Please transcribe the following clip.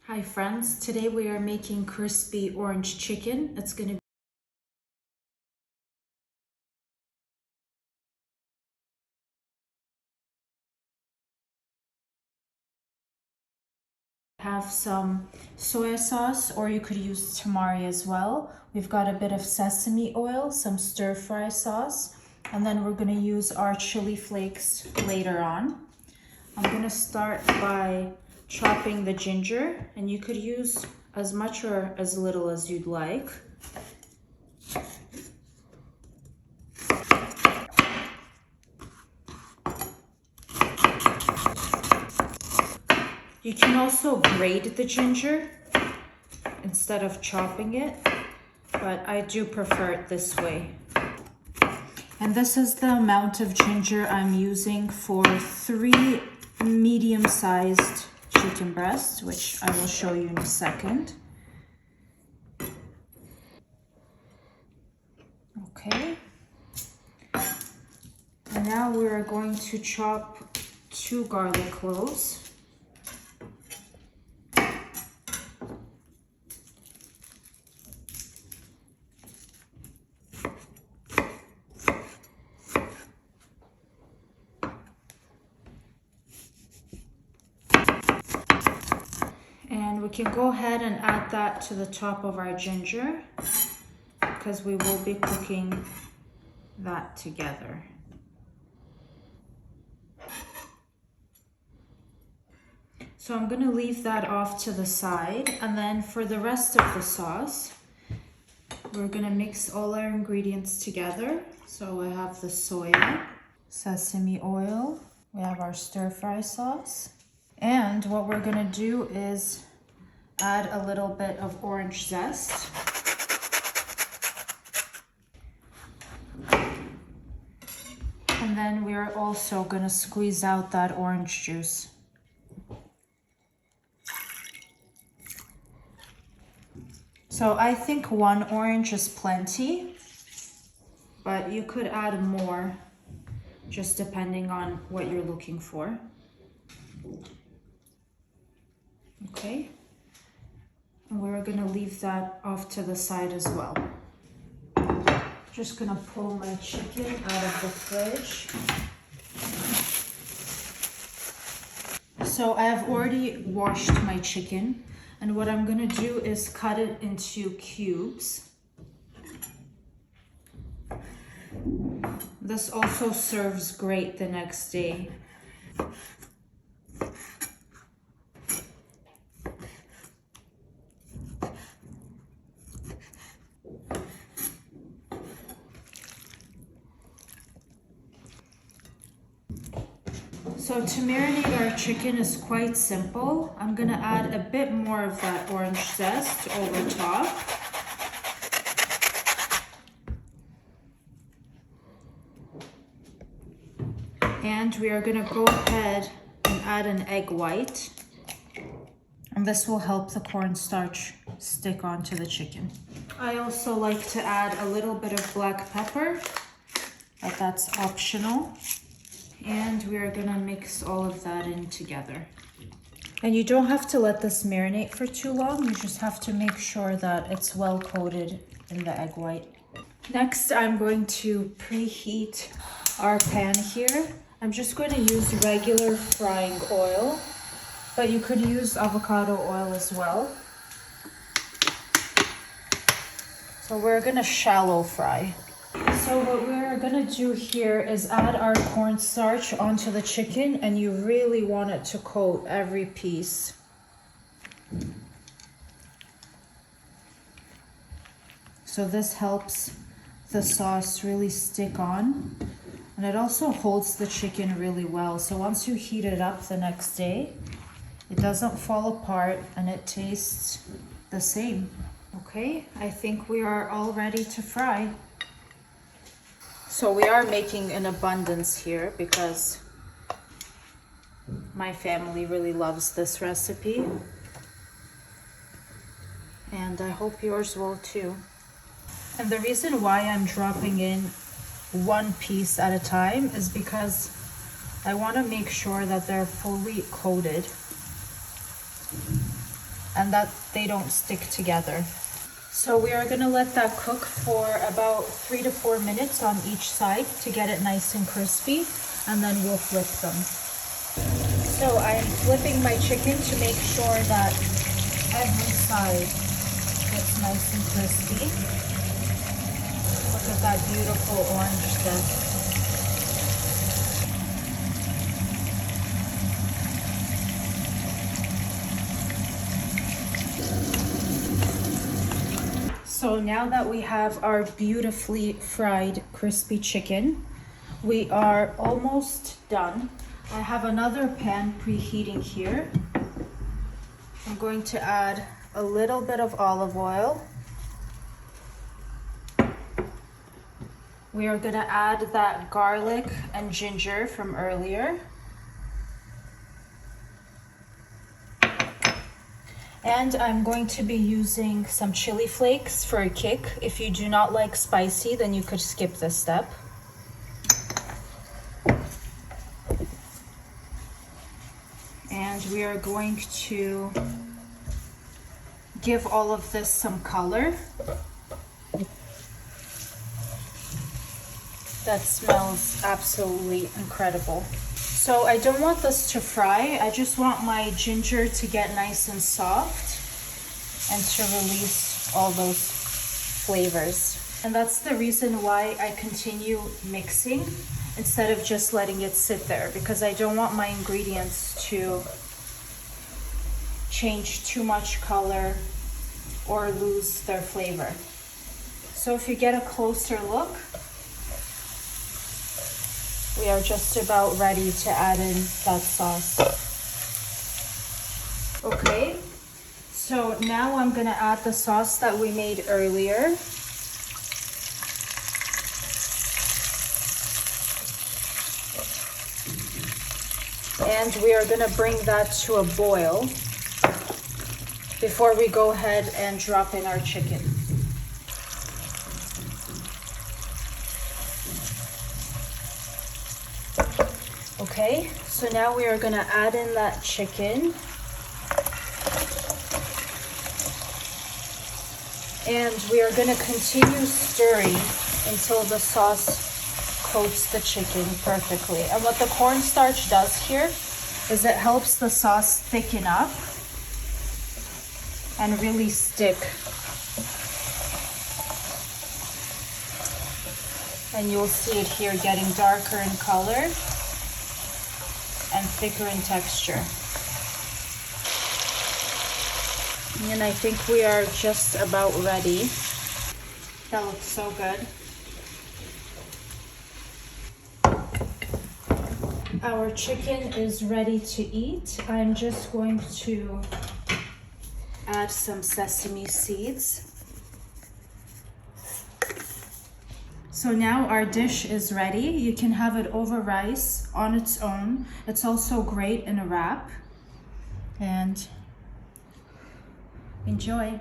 Hi friends, today we are making crispy orange chicken. It's going to have some soya sauce, or you could use tamari as well. We've got a bit of sesame oil, some stir fry sauce, and then we're going to use our chili flakes later on. I'm going to start by chopping the ginger, and you could use as much or as little as you'd like. You can also grate the ginger instead of chopping it, but I do prefer it this way. And this is the amount of ginger I'm using for 3 medium-sized chicken breasts, which I will show you in a second. Okay. And now we're going to chop 2 garlic cloves. And we can go ahead and add that to the top of our ginger because we will be cooking that together. So I'm going to leave that off to the side, and then for the rest of the sauce, we're going to mix all our ingredients together. So I have the soya, sesame oil, we have our stir fry sauce. And what we're gonna do is add a little bit of orange zest. And then we're also gonna squeeze out that orange juice. So I think 1 orange is plenty, but you could add more just depending on what you're looking for. Okay, and we're gonna leave that off to the side as well. Just gonna pull my chicken out of the fridge. So I have already washed my chicken, and what I'm gonna do is cut it into cubes. This also serves great the next day. So to marinate our chicken is quite simple. I'm gonna add a bit more of that orange zest over top. And we are gonna go ahead and add an egg white. And this will help the cornstarch stick onto the chicken. I also like to add a little bit of black pepper, but that's optional. And we are gonna mix all of that in together. And you don't have to let this marinate for too long. You just have to make sure that it's well coated in the egg white. Next, I'm going to preheat our pan here. I'm just going to use regular frying oil, but you could use avocado oil as well. So we're gonna shallow fry. So what we're gonna do here is add our cornstarch onto the chicken, and you really want it to coat every piece. So this helps the sauce really stick on, and it also holds the chicken really well. So once you heat it up the next day, it doesn't fall apart and it tastes the same. Okay, I think we are all ready to fry. So we are making an abundance here because my family really loves this recipe. And I hope yours will too. And the reason why I'm dropping in 1 piece at a time is because I want to make sure that they're fully coated. and that they don't stick together. So we are gonna let that cook for about 3 to 4 minutes on each side to get it nice and crispy, and then we'll flip them. So I'm flipping my chicken to make sure that every side gets nice and crispy. Look at that beautiful orange zest. So now that we have our beautifully fried crispy chicken, we are almost done. I have another pan preheating here. I'm going to add a little bit of olive oil. We are going to add that garlic and ginger from earlier. And I'm going to be using some chili flakes for a kick. If you do not like spicy, then you could skip this step. And we are going to give all of this some color. That smells absolutely incredible. So I don't want this to fry. I just want my ginger to get nice and soft and to release all those flavors. And that's the reason why I continue mixing instead of just letting it sit there, because I don't want my ingredients to change too much color or lose their flavor. So if you get a closer look, we are just about ready to add in that sauce. Okay, so now I'm gonna add the sauce that we made earlier. And we are gonna bring that to a boil before we go ahead and drop in our chicken. Okay, so now we are gonna add in that chicken. And we are gonna continue stirring until the sauce coats the chicken perfectly. And what the cornstarch does here is it helps the sauce thicken up and really stick. And you'll see it here getting darker in color and thicker in texture. And I think we are just about ready. That looks so good. Our chicken is ready to eat. I'm just going to add some sesame seeds. So now our dish is ready. You can have it over rice on its own. It's also great in a wrap. And enjoy.